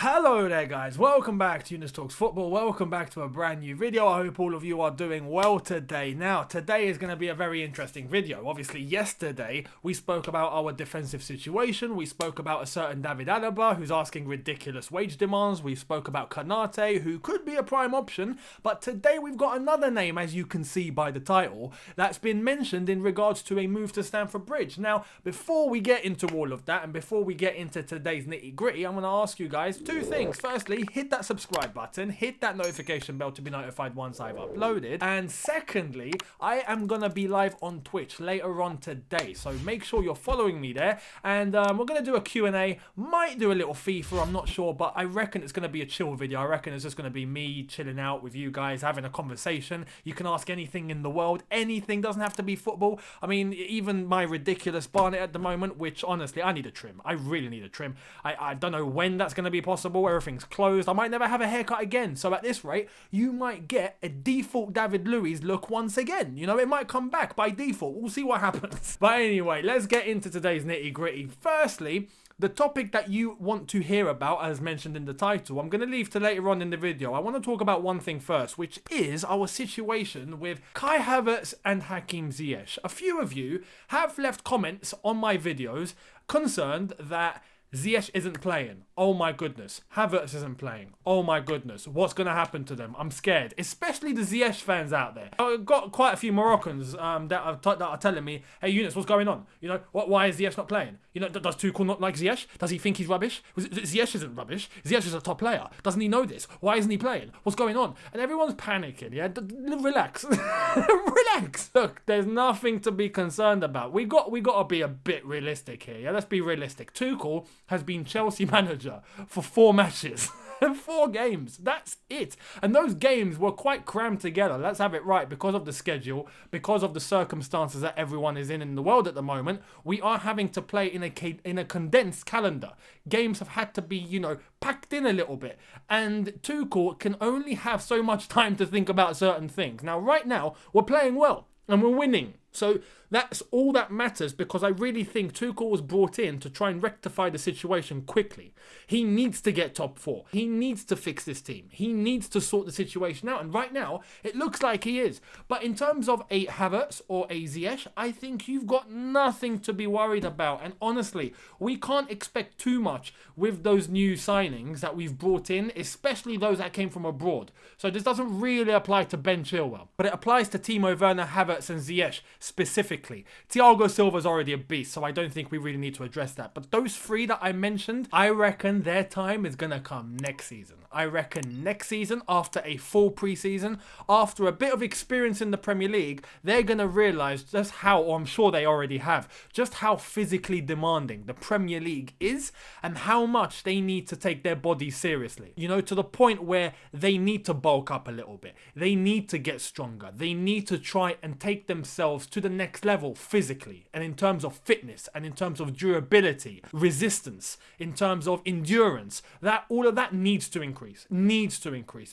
Hello there guys, welcome back to Younes Talks Football, welcome back to a brand new video. I hope all of you are doing well today. Now, today is going to be a very interesting video. Obviously, yesterday we spoke about our defensive situation, we spoke about a certain David Alaba who's asking ridiculous wage demands, we spoke about Konate who could be a prime option, but today we've got another name, as you can see by the title, that's been mentioned in regards to a move to Stamford Bridge. Now, before we get into all of that and before we get into today's nitty gritty, I'm going to ask you guys two things. Firstly, hit that subscribe button, hit that notification bell to be notified once I've uploaded. And secondly, I am going to be live on Twitch later on today. So make sure you're following me there. And we're going to do a Q&A. Might do a little FIFA, I'm not sure. But I reckon it's going to be a chill video. I reckon it's just going to be me chilling out with you guys, having a conversation. You can ask anything in the world. Anything, doesn't have to be football. I mean, even my ridiculous barnet at the moment, which honestly, I need a trim. I really need a trim. I don't know when that's going to be possible. Everything's closed. I might never have a haircut again. So at this rate, you might get a default David Luiz look once again. You know, it might come back by default. We'll see what happens. But anyway, let's get into today's nitty gritty. Firstly, the topic that you want to hear about, as mentioned in the title, I'm going to leave to later on in the video. I want to talk about one thing first, which is our situation with Kai Havertz and Hakim Ziyech. A few of you have left comments on my videos concerned that Ziyech isn't playing. Oh my goodness. Havertz isn't playing. Oh my goodness. What's going to happen to them? I'm scared. Especially the Ziyech fans out there. I've got quite a few Moroccans that are telling me, hey Younes, what's going on? You know, why is Ziyech not playing? You know, does Tuchel not like Ziyech? Does he think he's rubbish? Ziyech isn't rubbish. Ziyech is a top player. Doesn't he know this? Why isn't he playing? What's going on? And everyone's panicking, yeah? Relax. Relax. Look, there's nothing to be concerned about. We got to be a bit realistic here, yeah? Let's be realistic. Tuchel has been Chelsea manager for 4 matches. 4 games. That's it. And those games were quite crammed together. Let's have it right. Because of the schedule, because of the circumstances that everyone is in the world at the moment, we are having to play in a condensed calendar. Games have had to be, you know, packed in a little bit. And Tuchel can only have so much time to think about certain things. Now, right now, we're playing well and we're winning. So that's all that matters, because I really think Tuchel was brought in to try and rectify the situation quickly. He needs to get top 4. He needs to fix this team. He needs to sort the situation out. And right now, it looks like he is. But in terms of a Havertz or a Ziyech, I think you've got nothing to be worried about. And honestly, we can't expect too much with those new signings that we've brought in, especially those that came from abroad. So this doesn't really apply to Ben Chilwell, but it applies to Timo Werner, Havertz and Ziyech specifically. Thiago Silva's already a beast, so I don't think we really need to address that. But those 3 that I mentioned, I reckon their time is going to come next season. I reckon next season, after a full pre-season, after a bit of experience in the Premier League, they're going to realise just how, or I'm sure they already have, just how physically demanding the Premier League is and how much they need to take their bodies seriously. You know, to the point where they need to bulk up a little bit. They need to get stronger. They need to try and take themselves to the next level physically, and in terms of fitness, and in terms of durability, resistance, in terms of endurance, that all of that needs to increase.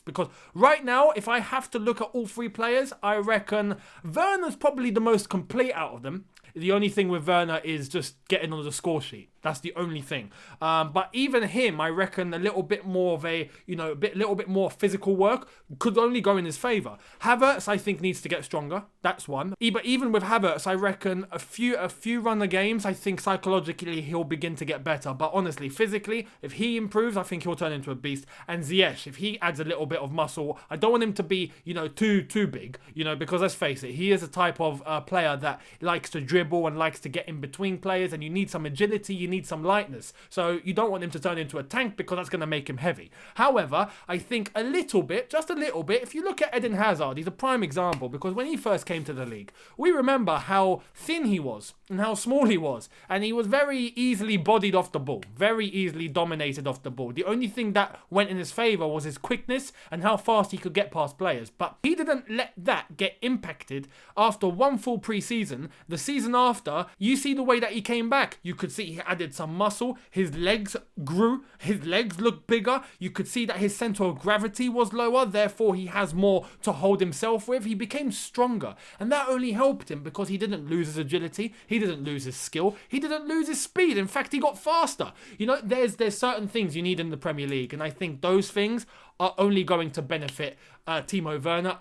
Because right now, if I have to look at all 3 players, I reckon Werner's probably the most complete out of them. The only thing with Werner is just getting on the score sheet. That's the only thing. But even him, I reckon a little bit more of a, you know, little bit more physical work could only go in his favour. Havertz, I think, needs to get stronger. That's one. But even with Havertz, I reckon a few run of games, I think psychologically he'll begin to get better. But honestly, physically, if he improves, I think he'll turn into a beast. And Ziyech, if he adds a little bit of muscle, I don't want him to be, you know, too big, you know, because let's face it, he is a type of player that likes to dribble and likes to get in between players, and you need some agility, you need some lightness. So you don't want him to turn into a tank, because that's going to make him heavy. However, I think a little bit, just a little bit, if you look at Eden Hazard, he's a prime example, because when he first came to the league, we remember how thin he was and how small he was, and he was very easily bodied off the ball, very easily dominated off the ball. The only thing that went in his favour was his quickness and how fast he could get past players, but he didn't let that get impacted after one full pre-season. The season after, you see the way that he came back. You could see he added some muscle. His legs grew. His legs looked bigger. You could see that his center of gravity was lower. Therefore, he has more to hold himself with. He became stronger. And that only helped him because he didn't lose his agility. He didn't lose his skill. He didn't lose his speed. In fact, he got faster. You know, there's certain things you need in the Premier League. And I think those things are only going to benefit Timo Werner,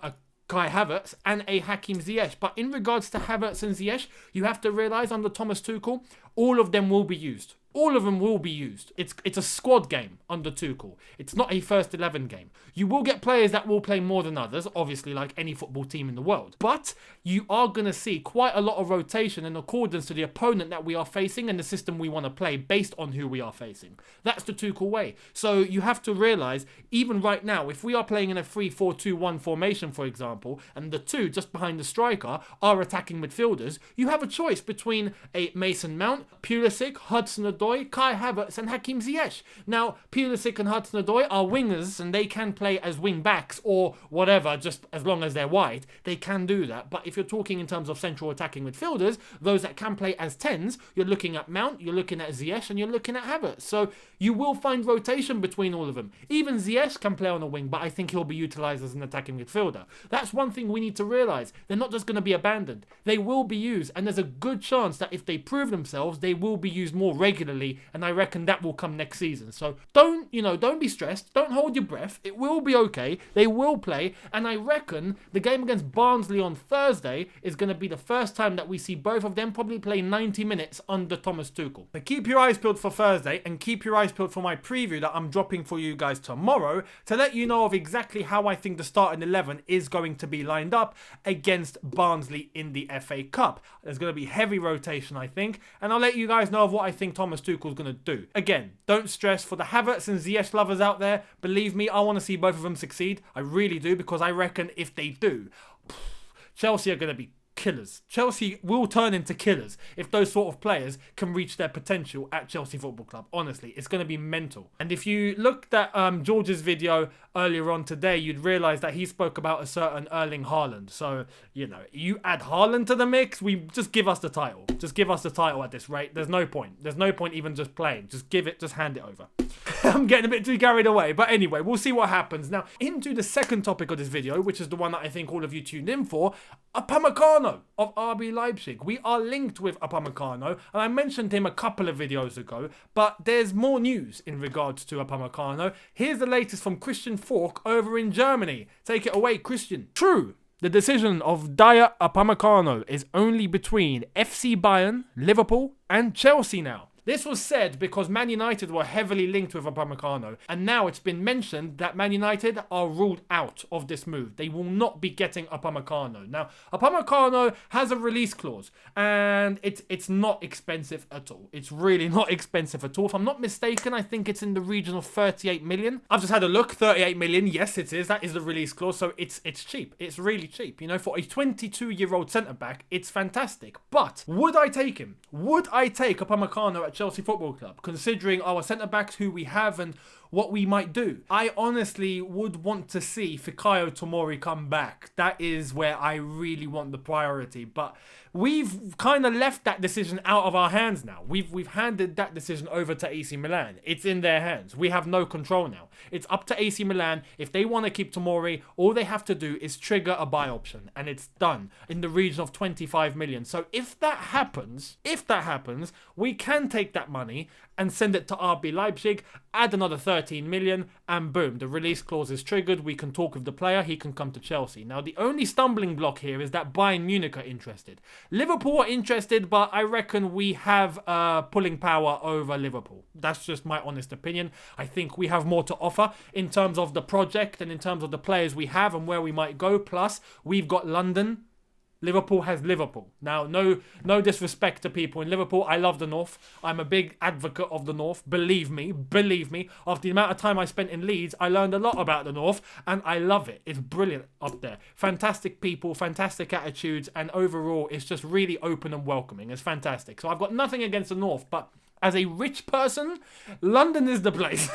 Kai Havertz and a Hakim Ziyech. But in regards to Havertz and Ziyech, you have to realise under Thomas Tuchel, all of them will be used. All of them will be used. It's a squad game under Tuchel. It's not a first 11 game. You will get players that will play more than others, obviously like any football team in the world. But you are going to see quite a lot of rotation in accordance to the opponent that we are facing and the system we want to play based on who we are facing. That's the Tuchel way. So you have to realise, even right now, if we are playing in a 3-4-2-1 formation, for example, and the two just behind the striker are attacking midfielders, you have a choice between a Mason Mount, Pulisic, Hudson-Odoi, Kai Havertz and Hakim Ziyech. Now, Pulisic and Hudson-Odoi are wingers and they can play as wing backs or whatever, just as long as they're wide. They can do that. But if you're talking in terms of central attacking midfielders, those that can play as 10s, you're looking at Mount, you're looking at Ziyech and you're looking at Havertz. So you will find rotation between all of them. Even Ziyech can play on a wing, but I think he'll be utilised as an attacking midfielder. That's one thing we need to realise. They're not just going to be abandoned. They will be used, and there's a good chance that if they prove themselves, they will be used more regularly, and I reckon that will come next season. So don't be stressed. Don't hold your breath. It will be okay. They will play, and I reckon the game against Barnsley on Thursday is going to be the first time that we see both of them probably play 90 minutes under Thomas Tuchel. But keep your eyes peeled for Thursday, and keep your eyes peeled for my preview that I'm dropping for you guys tomorrow to let you know of exactly how I think the starting 11 is going to be lined up against Barnsley in the FA Cup. There's going to be heavy rotation, I think, and I'll let you guys know of what I think Thomas Tuchel's going to do. Again, don't stress. For the Havertz and Ziyech lovers out there, believe me, I want to see both of them succeed. I really do, because I reckon if they do, Chelsea are going to be killers. Chelsea will turn into killers if those sort of players can reach their potential at Chelsea Football Club. Honestly, it's going to be mental. And if you looked at George's video earlier on today, you'd realise that he spoke about a certain Erling Haaland. So, you add Haaland to the mix, just give us the title. Just give us the title at this rate. There's no point. There's no point even just playing. Just hand it over. I'm getting a bit too carried away. But anyway, we'll see what happens. Now, into the second topic of this video, which is the one that I think all of you tuned in for, Upamecano of RB Leipzig. We are linked with Upamecano, and I mentioned him a couple of videos ago, but there's more news in regards to Upamecano. Here's the latest from Christian Falk over in Germany. Take it away, Christian. True. The decision of Dayot Upamecano is only between FC Bayern, Liverpool and Chelsea now. This was said because Man United were heavily linked with Upamecano, and now it's been mentioned that Man United are ruled out of this move. They will not be getting Upamecano. Now, Upamecano has a release clause, and it's not expensive at all. It's really not expensive at all. If I'm not mistaken, I think it's in the region of 38 million. I've just had a look, 38 million. Yes, it is. That is the release clause, so it's cheap. It's really cheap. For a 22-year-old centre-back, it's fantastic. But would I take him? Would I take Upamecano at Chelsea Football Club, considering our centre-backs, who we have and what we might do? I honestly would want to see Fikayo Tomori come back. That is where I really want the priority. But we've kind of left that decision out of our hands now. We've handed that decision over to AC Milan. It's in their hands. We have no control now. It's up to AC Milan. If they want to keep Tomori, all they have to do is trigger a buy option, and it's done in the region of 25 million. So if that happens, we can take that money and send it to RB Leipzig, add another 13 million, and boom, the release clause is triggered. We can talk with the player, he can come to Chelsea. Now, the only stumbling block here is that Bayern Munich are interested. Liverpool are interested, but I reckon we have pulling power over Liverpool. That's just my honest opinion. I think we have more to offer in terms of the project and in terms of the players we have and where we might go. Plus, we've got London. Liverpool has Liverpool. Now, no disrespect to people in Liverpool. I love the North. I'm a big advocate of the North. Believe me. After the amount of time I spent in Leeds, I learned a lot about the North, and I love it. It's brilliant up there. Fantastic people, fantastic attitudes, and overall, it's just really open and welcoming. It's fantastic. So I've got nothing against the North, but as a rich person, London is the place.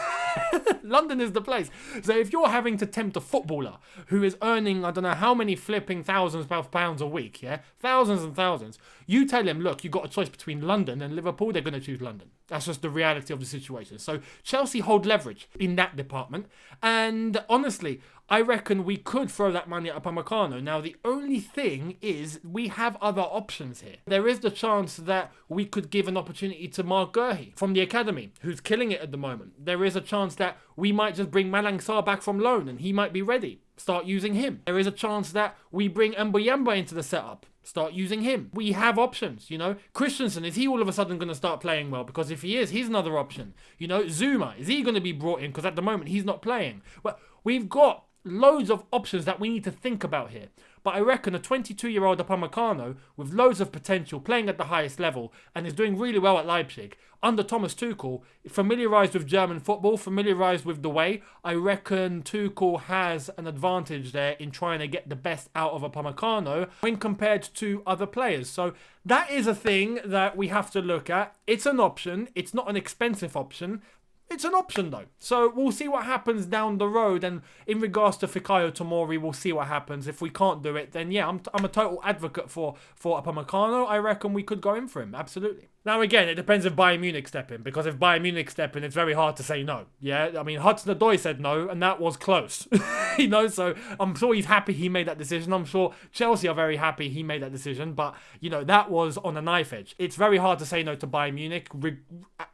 London is the place. So if you're having to tempt a footballer who is earning, I don't know how many flipping thousands of pounds a week, thousands and thousands, you tell him, look, you've got a choice between London and Liverpool, they're going to choose London. That's just the reality of the situation. So Chelsea hold leverage in that department. And honestly, I reckon we could throw that money at Upamecano. Now, the only thing is we have other options here. There is the chance that we could give an opportunity to Mark Gurhey from the academy, who's killing it at the moment. There is a chance that we might just bring Malang Sarr back from loan and he might be ready. Start using him. There is a chance that we bring Mbuyamba into the setup. Start using him. We have options, you know. Christensen, is he all of a sudden going to start playing well? Because if he is, he's another option. You know, Zuma, is he going to be brought in? Because at the moment, he's not playing. Well, we've got loads of options that we need to think about here. But I reckon a 22-year-old Upamecano with loads of potential, playing at the highest level, and is doing really well at Leipzig, under Thomas Tuchel, familiarised with German football, familiarised with the way, I reckon Tuchel has an advantage there in trying to get the best out of Upamecano when compared to other players. So that is a thing that we have to look at. It's an option. It's not an expensive option. It's an option though. So we'll see what happens down the road. And in regards to Fikayo Tomori, we'll see what happens. If we can't do it, then yeah, I'm a total advocate for Upamecano. I reckon we could go in for him. Absolutely. Now again, it depends if Bayern Munich step in. Because if Bayern Munich step in, it's very hard to say no. Yeah, I mean, Hudson-Odoi said no, and that was close. You know, so I'm sure he's happy he made that decision. I'm sure Chelsea are very happy he made that decision. But, you know, that was on a knife edge. It's very hard to say no to Bayern Munich.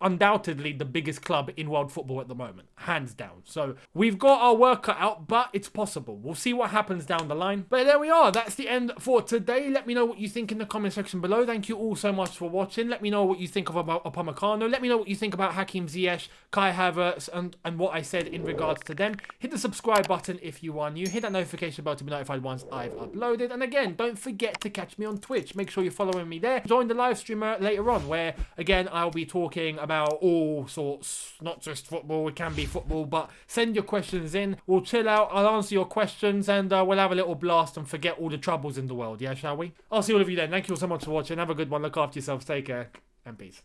Undoubtedly the biggest club in world football at the moment. Hands down. So we've got our work cut out, but it's possible. We'll see what happens down the line. But there we are. That's the end for today. Let me know what you think in the comment section below. Thank you all so much for watching. Let me know what you think about Upamecano. Let me know what you think about Hakim Ziyech, Kai Havertz, and what I said in regards to them. Hit the subscribe button if you are new. Hit that notification bell to be notified once I've uploaded. And again, don't forget to catch me on Twitch. Make sure you're following me there. Join the live streamer later on, where again I'll be talking about all sorts, not just football. It can be football, but send your questions in. We'll chill out. I'll answer your questions, and we'll have a little blast and forget all the troubles in the world. Yeah, shall we? I'll see all of you then. Thank you all so much for watching. Have a good one. Look after yourselves. Take care. And peace.